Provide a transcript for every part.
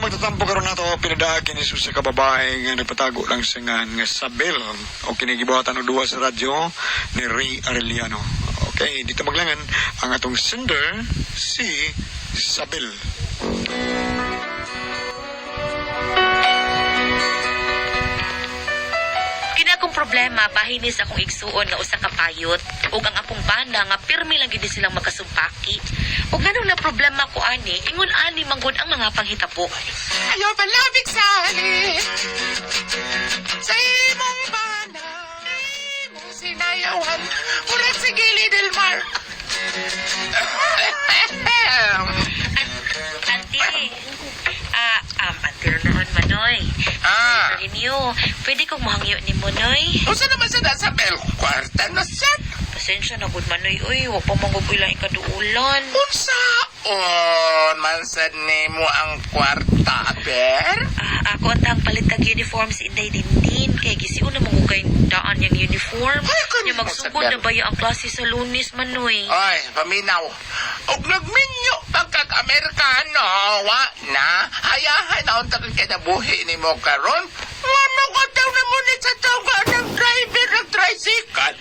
magtatampo karon nato pinadakin ni sa kababae nga nagpatago lang sa nga Sabel o kinigibuhatan og duwa sa radyo ni Ray Arellano. Okay, dito maglangan ang atong sender si Sabel. Akong problema bahinis akong igsuon nga usa ka payot ug ang akong banda nga pirmi lang gid silang magkasumpaki. Ug nganong na problema ko ani, ingon ani manggod ang mga panghitabo. Ayaw palabig sa halin sa imong banda, imong sinayawan murag sa gilid del mar. Antir noon manoy. Inyo, pwede kong mahangyo ni mo, noy. Usa naman sa nasa bel kwarta na set. Pasensya na gud manoy, uy, wa pa mangugoy lang ikaduulan. Unsaon man sad nimo ang kwarta, ber? Ako ang palitag uniform si Inday Dindin. Kaya gisiyo na mangugay daan yung uniform. Yung magsugod na baya ang klase sa Lunes, manoy. Ay, paminaw. Og nagminyo pagkag-Amerikano, wa na. Hayahan na unta kay nabuhi ni mo karon. Ngano ka daw na munit sa tawga ng driver ng tricycle?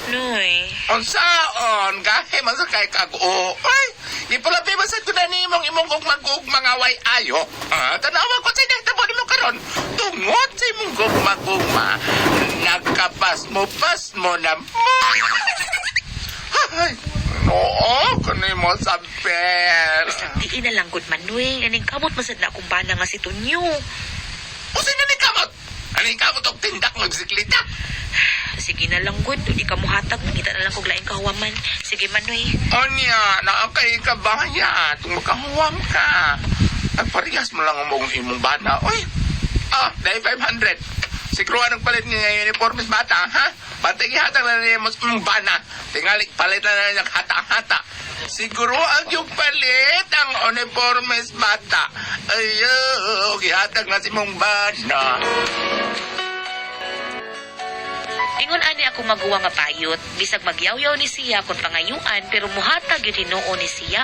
Noy. Unsaon, gahe man sa kay kag-o. Ay, di pala bibasan ko na nimong imong gugmag-gugma nga way ayo. Tanawa ko sa nagtabo ni mo karon. Tungod sa imong gugma-gugma, nagkapas mo na mo. Ay, oo, kanay mo sa bel. Diin na lang gud manoy. Aning kamot masad na akong bana nga si Tunyo. O sino ni kamot? Ano yung kamot og tindak magsiklita? Sige na lang gud. Di ka mo hatag. Mangita na lang kog laing kahuwaman. Sige manoy. O niya, naakay ka ba niya? Kung makahuwam ka. Nagparehas mo lang ang imong bana. Uy, dahil 500. Siguro anong palit niya uniformes bata, ha? Bantay hatang na niya mas bana. Tingali, palit na niya hata-hata. Siguro ang yung palit ang uniformes bata. Ayaw, gihatag na si mong bana. Ingon ani ako magawa nga payot. Bisag magyaw-yaw ni siya kung pangayuan pero muhatag yun hinoo ni siya.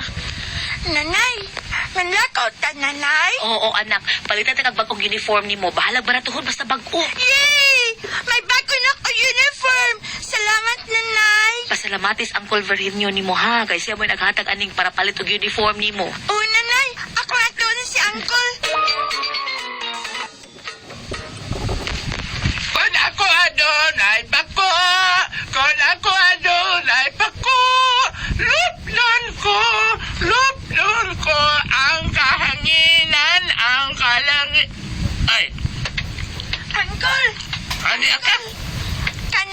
Nanay, manlakaw ta, nanay. Oo, anak. Palitan ta bagong uniform ni mo. Bahalag baratuhon basta bago. Yay! May bago na ko uniform. Salamat, nanay. Pasalamatis ang Culverino ni mo ha. Kaya siya mo naghatag aning para palit og uniform ni mo. Oo, nanay. Ako nga doon si uncle. Kung ako adonay bako, kung ako adonay bako, luplon ko ang kahanginan, ang kalangit. Ay, Uncle, ano ka?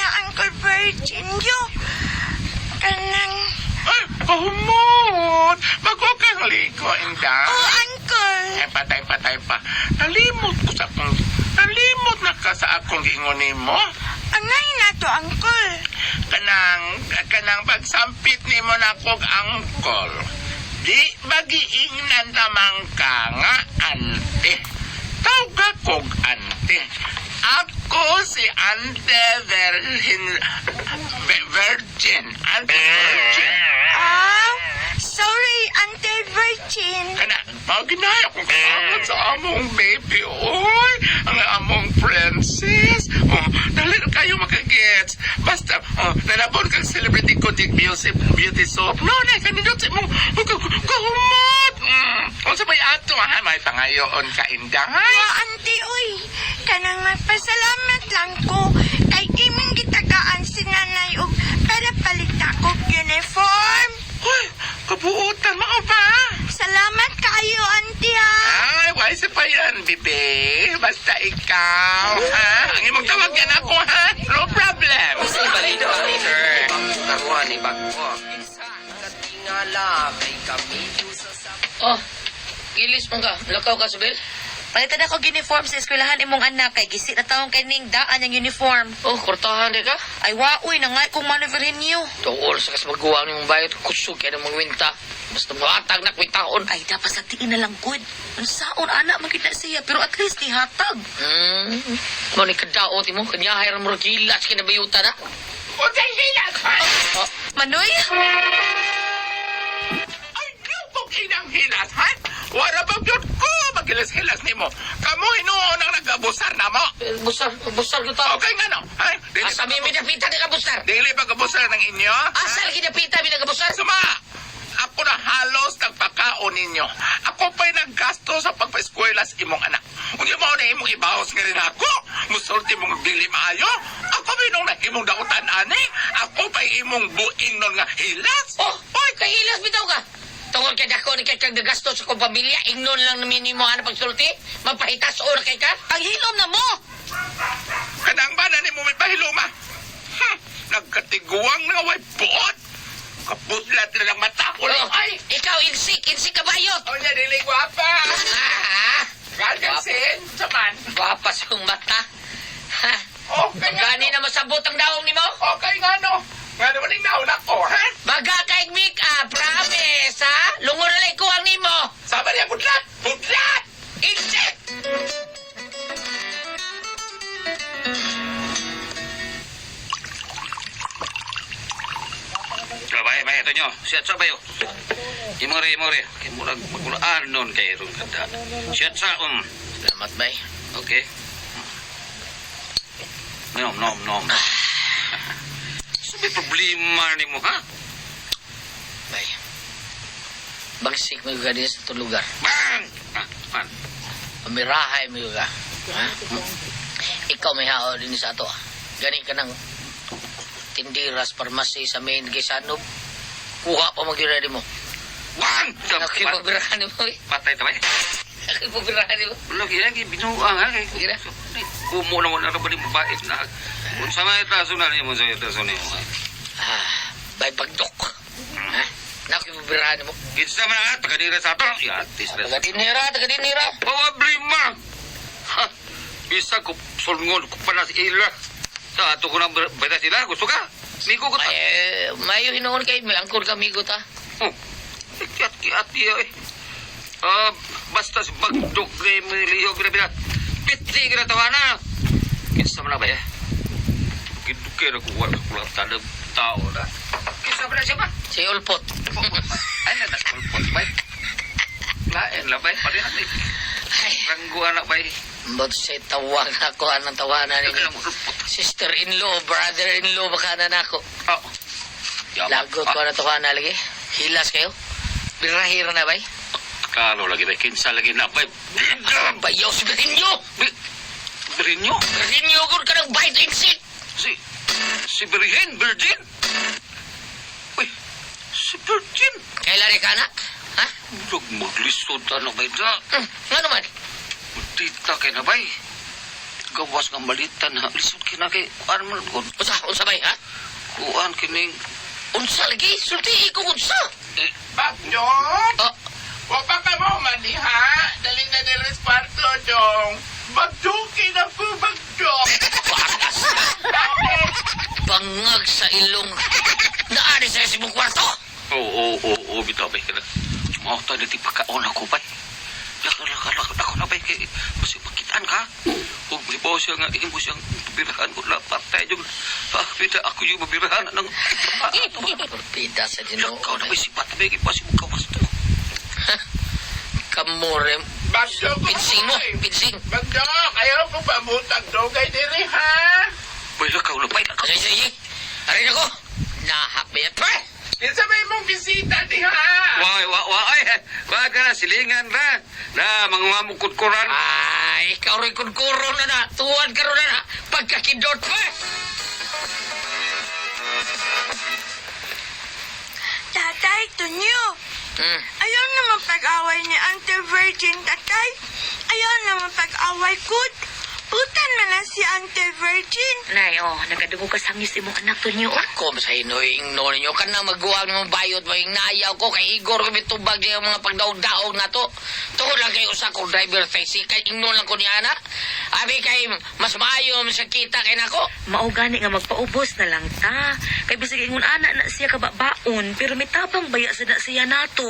kana Uncle Virginio. Kanang... Ay, kahumot. Bago kang liko, inda. Oo, Uncle. Ay, patay pa. Nalimot na ka sa akong gingunin mo. Angay na to, Uncle. Kanang pagsampit ni mo na kong angkol. Di magiingnan tamang ka nga ante. Tawga kog ante. Ako si Ante Virgin. Ante Virgin. Sorry, Ante Virgin. Kana, mga ginaya kong kasama sa among baby. Oy, ang among princess. Dali kayo makagets. Basta, nalabon kang celebrity content beauty soap. No, kanindot sa mong kahumot. Kung sa may ato, ha, may pangayoon ka, inda, ha? Ante, uy. Kanang magpasalamat lang ko. Kay kiming gitagaan si nanay og para palita ko uniform. Uy, kabuutan mo ba? Salamat kayo, Auntie, ha? Ay, wise pa yan, bebe. Basta ikaw, ha? Ang imong tawag yan ako, ha? No problem. Sa balito sir. Taruan ni Bagpo. Katingala kay kami sa Oh, gilis mo ka. Lakaw ka, Sabel. Palitan ako uniform sa eskwelahan imong anak. Kay gisit na taong kaning daan yung uniform. Oh, kortahan di ka. Ay waoy na nga kung manoverin niyo. Tuol sa kasmagawa ni mong bayot. Kusog kaya ng mga winta. Basta mahatag na kwitaon. Ay dapat sa tiin na lang good. Ang saon anak makita siya pero at least ni hatag. Mo ni kadaot mo. Kanya hayran mo gilas kinabayutan na. O, dahil hilag, ha? Manoy? Ay, lupog inang hilat, ha? Wala ba yun ko? Magilas-hilas ni mo. Kamu hinuon ang nag-abusar na mo. Busar ko tao. Okay nga no? Ha? Dili Asa pa mi minapita ni ka busar? Dili pa kabusar ng inyo? Asal kinapita mi nagabusar? Suma! Ako na halos nagpakaon ninyo. Ako pa'y naggasto sa pagpa-eskwela sa imong anak. Hindi mo na imong ibawas nga rin ako. Musulti mong bili maayo. Ako binong na imong dautan ani. Ako pa'y imong buing nun nga hilas. Oh, oy, kahilas bitaw ka. Tungkol kay dako ni kay kag gasto sa kong pamilya, ingnon lang namin ni mo ana pagsulti, mapahitas o na kay ka. Ang hilom na mo. Kanang ba na ni mo may pahiluma? Nagkatiguang nga way buot. Kapuslat na ng mata ko. Oh, ikaw insik kabayot. O niya, dili guwapa. Ah, Galgansin, saman. guwapas kong mata. Ha? Okay nga Gani no. na masabot ang daong ni mo? Okay nga no. Nga naman yung nauna ko, ha? Magkakaig make up, promise, ha? Lungo na lang ko ang nimo. Sama niya, budlat! Budlat! Insik! Bahay, ito nyo. Siya sa bayo. Imore. Kaya murag magulaan nun kay Ron Ganda. Siya sa, Salamat, bay. Okay. Nom. So may problema ni mo, ha? Bay. Bagsik mo ka din sa itong lugar. Bang! Man. Pamirahay mo ka. Ha? Ikaw may hao din sa ato. Gani ka ng tindiras, parmasi sa main Gisanob. Kuha pa mag-ready mo. Bang! Nakipabirahan mo eh. Patay ito ba? Nakipabirahan mo. Lagi lagi binuang ha kay Gira. kumo naman na ba ni mabait na. Kung sa may taso na niyo mo sa taso niyo. Bay pagdok. Ha? Nakipabirahan mo. Kinsa man ha tagadira sa ato. Ya, tis na. Taga-dinira. Problema. Ha. Bisa ko sulngon ko pa na si Ila. Sa ato ko nang beta sila. Gusto ka? Migo ko ta. Ay, mayo hinoon kay may angkor kami ko ta. Oh. Kiat dia eh. Basta si bagdok ni Milio grabe. Pitli kira tawana. Kinsa man ba ya? Gidukir ako wala ko tanang tao na. Kinsa man siya ba? Si Ulpot. Ay na nasulpot bay. Lain la bay pare ni. Ay, Ranggo anak bay. but say tawag ako anang tawanan ninyo. Sister-in-law, brother-in-law baka na nako. Oh. Lagot ko na to ka na lagi. Hilas kayo. Birahira na bay. Kalo lagi bay kinsa lagi na bay. Bayaw si Birinyo. Berinyo? Birinyo ko ka ng bite insect. Si Berihen, Virgin? Uy, si Virgin? Kailan ka na? Ha? Huwag maglisod ano bay da. Nga naman. Tita kay na bay. Gawas nga malitan ha. Lisod kina kay kuan man ko. Unsa bay ha? Kuan kining. Unsa lagi? Sulti ko unsa. Bagdong! Oh, Huwag pa ka mo maniha. Dali na din kwarto, dong. Bagdukin ako, bagdong. bakas. Bangag sa ilong. Naani sa simong kwarto. Oo, bitaw bay ka na. Mga tayo na pagkaon ako bay. Laka ako na bay kay basi makitaan ka. Huwag may bawa siya nga mo siyang pabirahan ko. Patay yung pita ako yung mabirahan ng Pida sa Ginoo. lakaw na bay sipat bay kay pasi mo kawas to. Kamore. Bagdong ko. Pinsing mo. Pinsing. Bagdong, ayaw ko pa butang dogay diri, ha? Bay lakaw na bay lakaw. Sige. Arin ako. Nahakbayat pa. Kinsa may mong bisita, di ha? Wag ka na, silingan na. Na, mga mamukot-kuran. Ay, ikaw rin kunkuro na na. Tuwan ka rin na na. Pagkakindot pa. Tatay, Tonyo. Ayaw naman pag-away ni Auntie Virgin, tatay. Ayaw naman pag-away, good. Utan man na si Auntie Virgin. Nay, nagadungog ka sangis imong anak to niyo. Ako, sa inoing no ninyo. Kanang magguwag ng mga bayot, maging nayaw ko. Kay Igor, kami tubag niya mga pagdaog-daog na to. Tuko lang kayo sa kong driver taxi. Kay ingno lang ko niya na. Abi kay mas maayo sa kita kay nako. Mao gani nga magpaubos na lang ta. Kay bisig ingon ana na siya kababaon, pero may tabang baya sa na siya nato.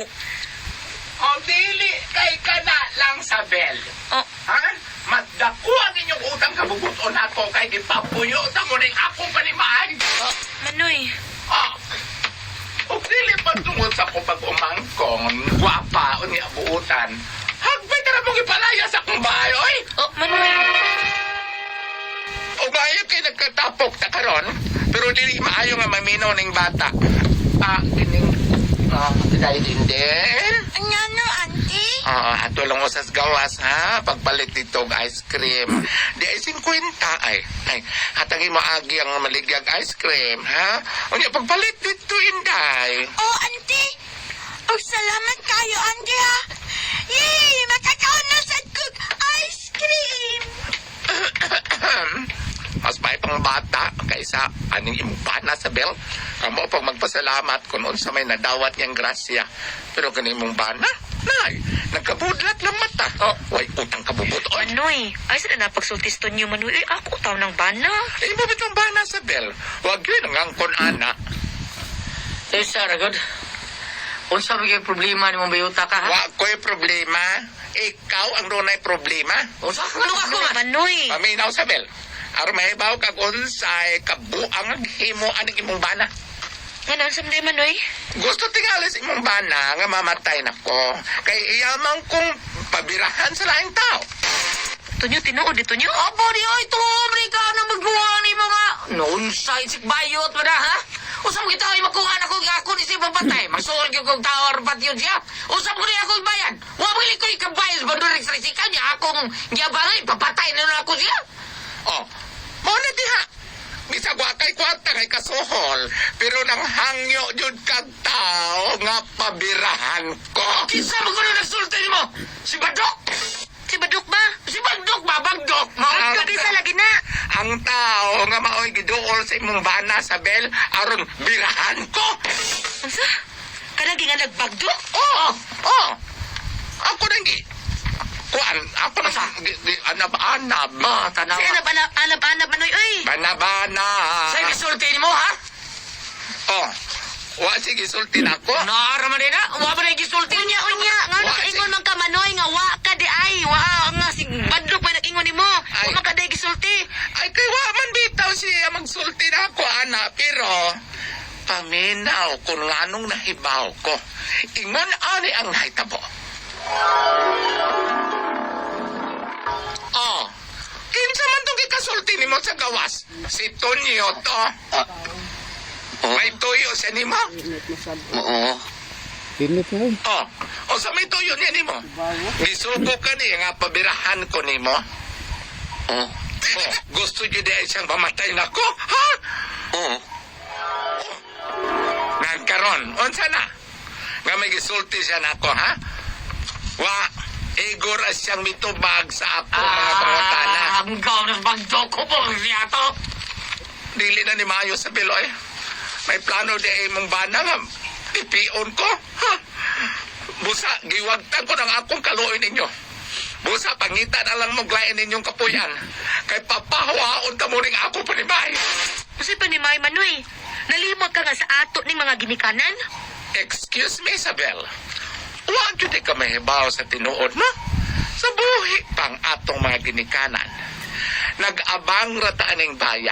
O dili kay kana lang sa bel. Oh, Ha? Madako ang inyong utang kabubuton ako kay gipapuyo ta mo ning akong panimaan. Manoy, O dili pa tungod sa ko pag-umangkong, gwapa o niya buutan. Maayo kay nagkatapok ta karon, pero dili maayo nga maminaw ning bata. Kining dahil hindi. Anya no, auntie? Ato lang usas gawas ha, pagpalit dito og ice cream. Di ay 50 ay hatagi mo agi ang maligyag ice cream ha. Unya pagpalit dito inday. Oh, auntie. Oh, salamat kayo, auntie, ha? Yay! Makakaon na sa cook ice cream! Mas may pang bata kaysa aning imong bana sa bel. Kamo pag magpasalamat kung unsa may nadawat niyang grasya. Pero kani imong bana, nay, nagkabudlat lang mata. Way utang kabubuton. Manoy, ay sila napagsultis to niyo, Manoy. Ay, ako tao ng bana. Imo bitong bana sa bel. Wag yun ang angkon ana. Saragod. Unsa may problema ni mong bayuta ka, ha? Wa ko'y problema. Ikaw ang dunay problema. Unsa? Ano ako man? Manoy. Paminaw sa bel. Aron mahibaw kag unsay kabuang himo aning imong bana. Ano, saan di, Manoy? Gusto tingalis imong bana nga mamatay nako. Kay iyamang kong pabirahan sa laing tao. Tunyo, tinuod dito nyo. Opo, di oy, tumri ka na magbuha ni mga... Unsa isik bayot mo na, ha? Usap kita ay makuha na kong ako ni si papatay. Magsuol ko kong tawar pati yun siya. Usap ko niya akong bayan. Wabili ko ikabayos ba doon sa risika niya akong giyabangay. Papatay na nun ako siya. Oh, mo na diha. Bisag wa kay kwarta kay kasuhol, pero nang hangyo jud kag tao nga pabirahan ko. Kinsa mo ko na nagsulti mo? Si Badok? Si Badok ba? Si Badok ba? Bagdok? Ang kabisa lagi na. Ang tao nga maoy giduol sa imong bana sa bel aron birahan ko. Unsa? Kalagi nga nagbagdok? Oh. Ako nang kuan, ako nang anab-anab. Tanawa. Si anab-anab, Manoy, uy. Bana-bana. Sa'yo gisulti mo, ha? Oh, wa sige sultin ako. Naaraman din na? Wa ba na gisulti? Unya. Nga Wa, nakaingon man ka, Manoy, nga wa ka di ay. Wa nga si Badok may nag-ingon ni mo. Ay. Wa man ka di gisulti. Ay, kay wa man bitaw siya magsulti na ako, ana. Pero, paminaw kung nganong nahibaw ko. Ingon ani ang nahitabo. Oh, kinsa man itong kikasulti ni mo sa gawas? Si Tonyo to. May tuyo siya ni mo? Oo. Oh, o sa may tuyo niya ni mo? Gisuko ka niya nga pabirahan ko ni mo? Oo. Oh, gusto niyo di ay siyang mamatay na ko? Ha? Oo. Nagkaroon, unsa na? Nga may gisulti siya na ako, ha? Wa, igor as siyang mitubag sa ako mga pangutana. Ang gaw ng Bagdok ko po siya to. Dili na ni Mayo sa Piloy. May plano di ay mong bana nga. Ipion ko. Ha? Busa, giwagtan ko ng akong kaluoy ninyo. Busa, pangita na lang maglain ninyong kapuyan. Kay papahawaon ta mo ring ako panibay. Kasi pa ni May, Manoy. Nalimot ka nga sa ato ni mga ginikanan? Excuse me, Isabel. Huwag yun ka mahibaw sa tinuod, no? Sa buhi pang atong mga ginikanan. Nag-abang rataan ng baya.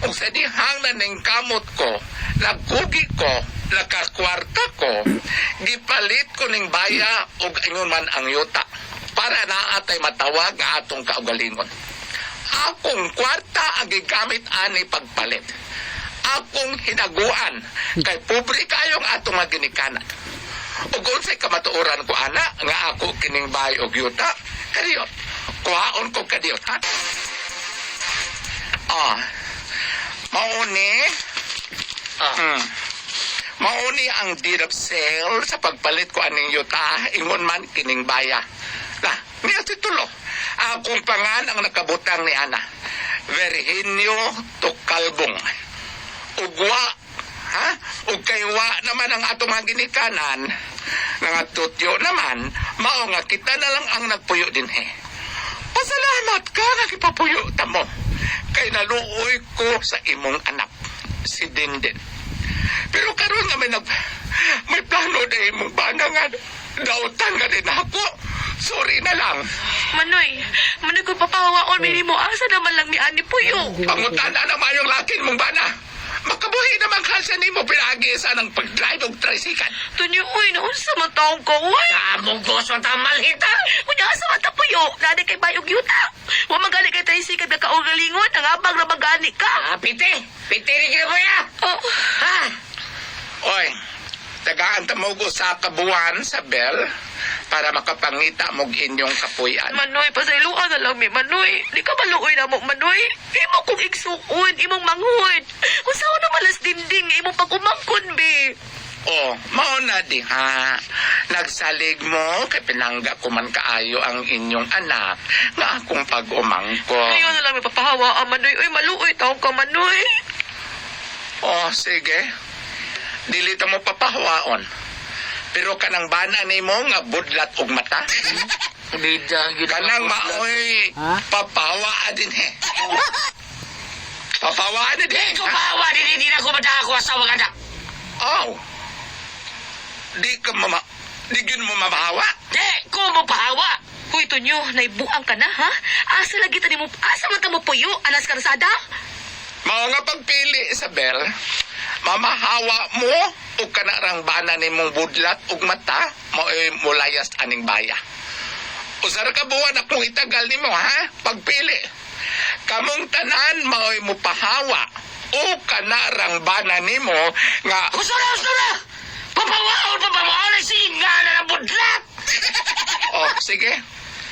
Kung sa dihang na ng kamot ko, nagkugi ko, nakakwarta ko, gipalit ko ng baya o ingon man ang yuta para na atay matawag nga atong kaugalingon. Akong kwarta ang gigamit ani pagpalit. Akong hinaguan kay pobre kayong atong mga ginikanan. O kung sa'y kamatuoran ko, ana, nga ako kining bahay o yuta, kadiyot. Kuhaon ko kadiyot, ha? Mauni. Mauni ang deed of sale sa pagpalit ko aning yuta, ingon man kining baya. Lah, niya titulo. Akong pangan ang nakabutang ni Ana. Virginio Tukalbong. Ugwa, ha? Ug kaywa naman ang atong mga ginikanan. Nangatutyo naman, mao nga kita na lang ang nagpuyo din he. Pasalamat ka nga kipapuyo tamo. Kay naluoy ko sa imong anak, si Dindin. Pero karon nga may plano na imong bana nga dautan nga din ako. Sorry na lang. Manoy ko papahawaon, Mini mo. Asa naman lang ni Ani Puyo? Pangutana na mayong lakin mong bana. Makabuhi naman ka siya ni mo pinagi sa ng pag-drive og tricycle. Tunyo, uy, naunsa man taong ko, uy. Amugos ang tamalhita. Kunya sa mata puyo, nade kay bayog yuta. Wa magani kay tricycle ka kaugalingon, ang abang na magani ka. Piti rin kina mo ya. Oh, Ha? Oy, tagaan ta mo sa kabuan sa Bel para makapangita mo inyong kapuyan. Manoy, pasayloan na lang mi, Manoy. Di ka maluoy na mo, Manoy. Imo kong igsuon, imong manghud. Kung saan na malas dinding, imong pag-umangkon, be. Oh, mao na diha. Nagsalig mo kay pinangga ko man kaayo ang inyong anak nga akong pag-umangko. Ngayon na lang may papahawa, Manoy. Uy, maluoy taong ka, Manoy. Oh, sige. Dili ta mo papahawaon. Pero kanang bana nimo nga budlat og mata. Bida, yun. Kanang maoy papawa din he. Papawa din he. Ikaw bawa, hindi na ko madako asawa ka na. Oh. Di gyud mo mamahawa. Di, ko mo pahawa. Uy, Tunyo, naibuang ka na, ha? Asa lagi tani mo, asa man ka mo puyo, anas karsada? Mao nga pagpili, Isabel. Mamahawa mo o kanarang bana nimong budlat ug mata maoy mulayas aning baya. Usar ka buwan akong itagal nimo ha? Pagpili. Kamong tanan maoy mo pahawa o kanarang bana nimo nga Usura! Papawaon na singa na ng budlat. oh sige.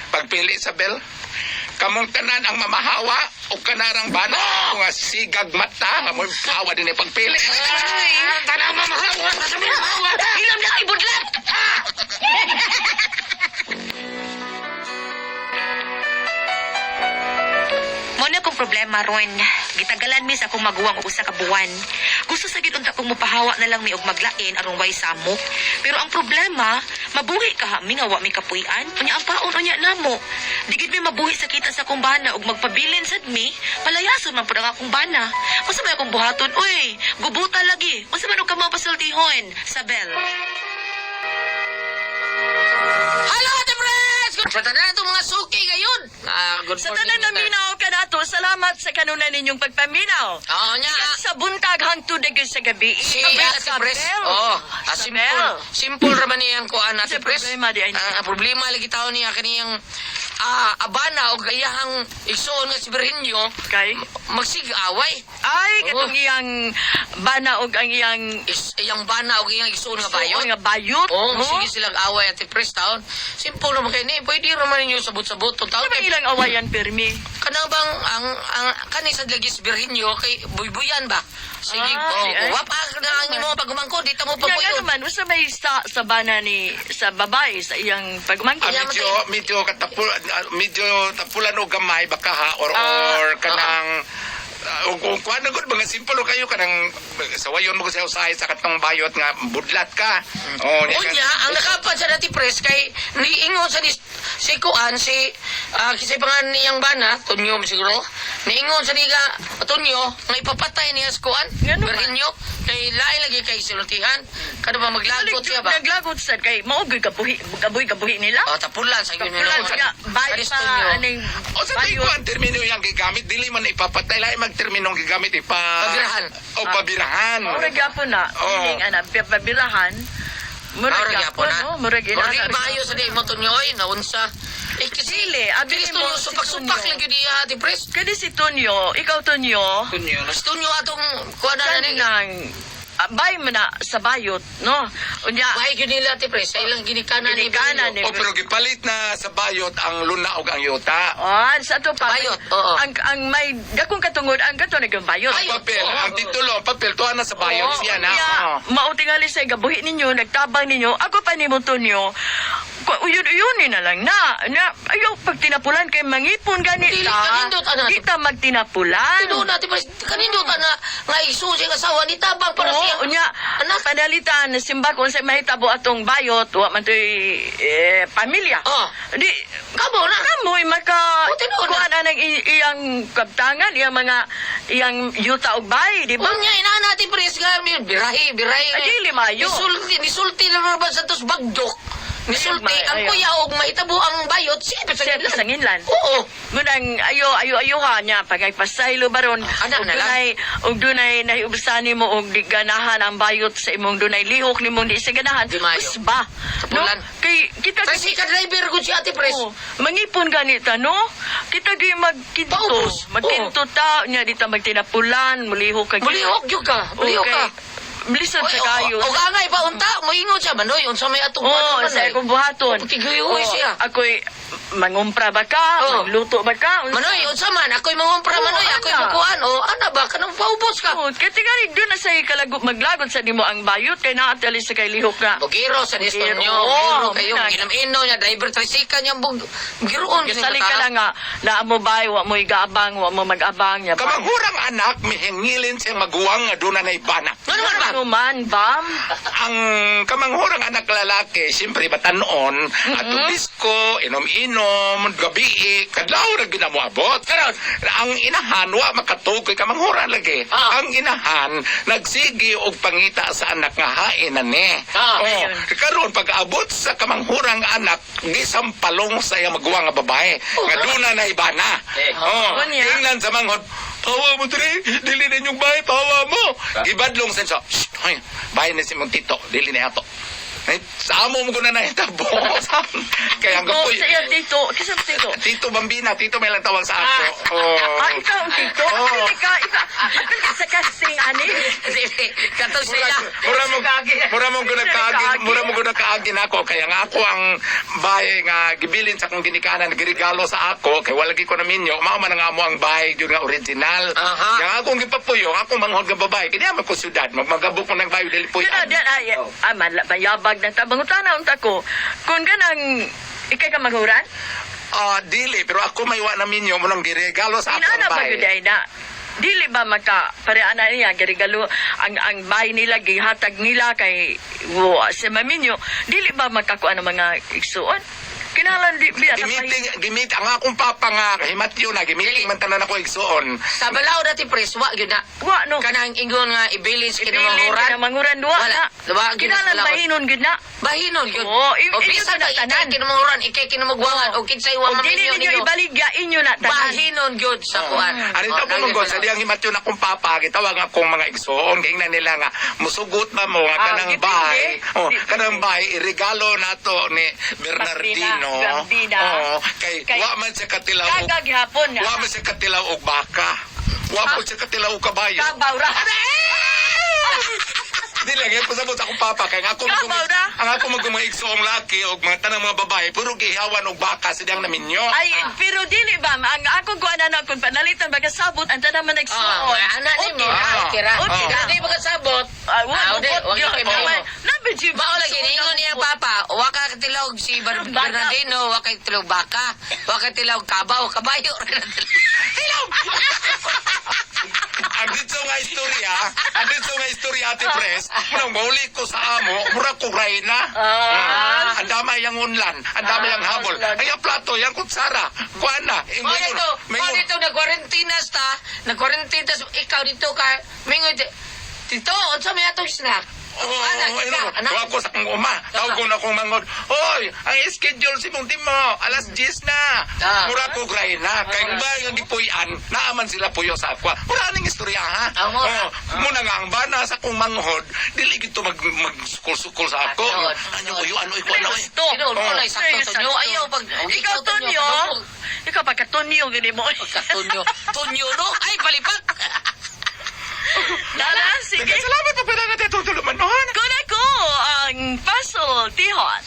Pagpili, Isabel. Kamong tanan ang mamahawa o kanarang bana nga sigag mata nga mo pahawa din ang pagpili. Tanang mamahawa, sasabihin mahawa. Ilam na kay budlat. Mo na kong problema ron. Gitagalan mi sa akong maguwang og usa ka buwan. Gusto sa gid unta kong mupahawa na lang mi og maglain aron way samok. Pero ang problema, mabuhi ka ha mi nga wa mi kapuy-an. Unya ang paon unya namo. Di gid mi mabuhi sa kita sa akong bana og magpabilin sad mi, palayason man pud ang akong bana. Unsa may akong buhaton? Uy, gubuta lagi. Unsa man og kamo pasultihon? Sabel. Hello, Ate Pres! Sa tanan itong mga suki ngayon. Good Sa morning. tanan na minaw ka nato, salamat sa kanuna ninyong pagpaminaw. Oo niya. Sa buntag hangtod na gyud sa gabi. Si Ikaw, Ate Pres. Oh, Isabel. simple raman niyang kuan Ate Sa Pres. problema di ay- Ang problema lagi tao niya kaniyang abana o gayahang igsoon nga si Virginio Kay? magsig-away. Ay, Oo. katong iyang bana og ang iyang Iyang bana o iyang igsoon nga bayo. nga bayot. Oo, sige silang away Ate Pres taon. Simple naman kayo ni. Pwede raman ninyo sabot-sabot. Taon Ano ba kay ilang awayan permi? kanang bang ang kanisad lagi si Virginio kay buybuyan ba? Sige, ay. wapa na ang imo pagumangko dito mo pa Nga buyo. naman, usa may sa bana ni sa babae sa iyang pagmangkot. Kaya medyo tapulan o gamay baka ha or kanang kung kuan gud mga simple kayo kanang sawayon mo ko sa usahay sa katong bayot nga budlat ka. Oh, Unya, ang nakapad sa dati press kay niingon sa si Kuan kasi pangan niyang bana Tonyo siguro niingon sa niga Tonyo nga ipapatay niya sa Kuan Ngano ba? Virginio kay lain lagi kay sultihan kada ba maglagot siya ba Naglagot sad kay maogoy kabuhi nila. tapulan sa yun Tapulan siya, bayi pa aning O sa tayo ko ang termino yung gigamit, dili man ipapatay, lahi magterminong gigamit, Pabirahan. O pabirahan. Murag gyapon na. Oo. Ining ana pabirahan. Murag gyapon, no? Murag Ordi ina. maayo sa di mo Tonyo oy naunsa kasi Dili, abi Kristo mo nyo si supak-supak Tonyo. lang yun diya ati press Kadi si Tonyo, ikaw Tonyo, Kristo nyo atong kuha na ni kanang bay mo na sa bayot, no? Unya, Bahay yun nila ati press sa ilang ginikanan ni Ginikanan Virginio. ni- O pero gipalit na sa bayot ang luna o ang yuta. oh, sa to pa. Bayot, oo. Ang may dakong katungod ang kato naging bayot. Ang papel, ang titulo, ang papel, tuwa na sa bayot Oo, siya na. unya, Oo. mautingali sa gabuhi ninyo, nagtabang ninyo, ako pa ni mo Tonyo, uyun na lang na ayaw pag tinapulan kay mangipon ganit Dili, kanindot, anak. kita magtinapulan. Tinuod natin press kanino ta na nga isusi nga sawa ni tabang para siya. Unya, Anak. panalitan, simba kung sa mahitabo atong bayot, wa man to'y pamilya. Oh. Di, Kamo na. kamoy maka, O, tinuod na. kuhaan anang iyang kabtangan, iyang yuta og bay, di ba? Unya ina natin press nga birahi. Ay, dili mayo. Nisulti na ba sa tos bagdok. Nisulti, Ay, ang ayaw. kuya og mahitabo ang bayot, siya Sa sa sanginlan. Oo. Munang ayo ha niya pagaypasaylo baron. Ana na lang. Og dunay nahiubsani mo og di ganahan ang bayot sa imong dunay lihok nimong di sa ganahan. Di maayo. Ba? No? Tulan. Kay kita Kasi ka driver ko si Ate Pres. Oh, mangipon ganita no? Kita di magkinto. Paubos. Magkinto ta nya dita magtinapulan, mulihok ka. Mulihok yun ka. Mulihok ka. Lisod sa kayo. O angay pa unta, moingon siya manoy unsa may atong Oh, sa akong buhaton. Tigoy-uy siya. Ako'y mangumpra ba ka? Oh. Magluto ba ka? Manoy unsa man ako'y mangumpra Oo, manoy ako'y ana. bukuan o ana ba kanang paubos ka. Oh, kaya tingari doon na sa kalagot maglagod sa nimo ang bayot kay naatali sa kay lihok na. Bugiro sa diston Bugiro. nyo. Oo, Bugiro kayo. minag. Inam-ino niya. Driver tricycle niya. Bugiroon. Kasali ka lang nga, na mo bay, wa mo igabang, wa mo mag-abang niya. Kamanghurang anak, mihingilin siyang maguwang nga doon na ibana. Ano naman ba? Ano man, bam? Ang kamanghurang anak lalaki, siyempre batanon, ato disco, inom-inom, gabi, kadlaw na ginamuabot. Karon, ang inahan, wa makatug kay kamanghurang lagi. Ah. Ang inahan, nagsigi og pangita sa anak nga hain na ni. Ah, ayun. Karon, pag-abot sa kamanghurang anak, gisampalong sa iya maguwang nga babae. Nga doon na ibana. Unya. Tingnan sa manghod, tawa mo, Tri, dili na inyong bahay, tawa mo. Gibadlong senso, shh, hoy, bahay na si mong tito, dili na ato. Ay, sa amo mo ko na nahitabo. Kaya ang Oh, gapoy. sa iyo, tito. Kisang tito? Tito Bambina, tito may lang tawag sa ako. Ikaw ang tito? Oh. Ikaw sa kasing ani? Kato sila. Mura mo ko nakaagin ako kaya nga ako ang bahay nga gibilin sa kong ginikanan nagregalo sa ako kay wala gi ko na minyo mao man nga mo ang bahay gyud nga original. Aha. Kaya akong gipapuyo ako manghod nga babae kaya man ko syudad magmagabok ko ng bayo dili puy. Kaya diyan ay, mayabag ng tabangutana unta ko. Kung ganang ikay ka maghuran, Dili pero ako may wa na minyo mo nang giregalo sa ako inana ang ba bahay. yun ay na? Dili ba maka pareana niya girigalo ang bahay nila gihatag nila kay sa maminyo dili ba makakuan ang mga igsuon kinalan di biya Gimit ang akong papa nga himatyo na gimiting man tanan ako igsuon. Sa balaw dati pres, wa yun na. wa no Kanang ingon nga ibilis Ibilin kinamanghuran. kinamanghuran duwa Wala. na Diba? kinalan Ginasalawan. bahinon gud na Bahinon yun. Oo, O inyo bisa na na ikay tanan. kinamanghuran, ikay kinamagwangan, o kinsay wa o dili maminyo ninyo ninyo. ibaligya inyo na tanan Bahinon yun sa kuan. Ano ito po mong sa diyang himatyo na kong papa, gitawag nga kong mga igsoon, kaya na nila nga, musugot ba mo nga kanang dipindi. bahay, Dipindi. kanang bahay, irigalo na to ni Bernardino. Bernardina. Kay Kay- wa man siya katilaw, kagag hapon na wa man siya katilaw og baka. Wa po siya katilaw og kabayo. kabaw ra Dili lagi ko sabot akong papa kay nga ako Kabaw na. ang ako mga igsoong laki og mga tanang mga babae, puro gihawan og baka sidang naminyo. ay pero dili ba ang ako ko ana kun panalitan baga sabot ang tanan man nagsuon Anak ni mo. Ah. Kira. Okay. Dili ba kasabot? Wala Wag yung kay mo. Nabidyo Bao lagi ningon niya papa, wa ka katilog si Bernardino, wa ka katilog baka, wa ka katilog kabaw, kabayo. Ang dito nga istorya, Ate Pres, munang mauli ko sa amo, mura ko na. Ang damay ang unlan, ang damay ang habol. Ay, ang plato, yung kutsara, kuha na. Dito nag-quarantinas ta, nag-quarantinas, ikaw dito ka, mingon, dito, unsa may atong snack? Tawag ko sa kong uma. Tawag ko na kong mangod. Hoy, ang schedule si mong timo. Alas 10 na. Mura ko gray na. Kaya ba yung gipuyan, naaman sila puyo sa akwa. Mura ning istorya, ha? Muna nga ang bana sa kong manghod, dili gito mag-sukul-sukul sa ako. Ano ko ano iko ano eh. Tinuod ko na isakto to nyo. Ayaw pag... ikaw tunyo ikaw pa katunyo gini mo Katunyo. Tunyo no? Ay, palipat. Dala, sige Salamat pa pala nga tutulungan noon. Kuna ko ang puzzle tihon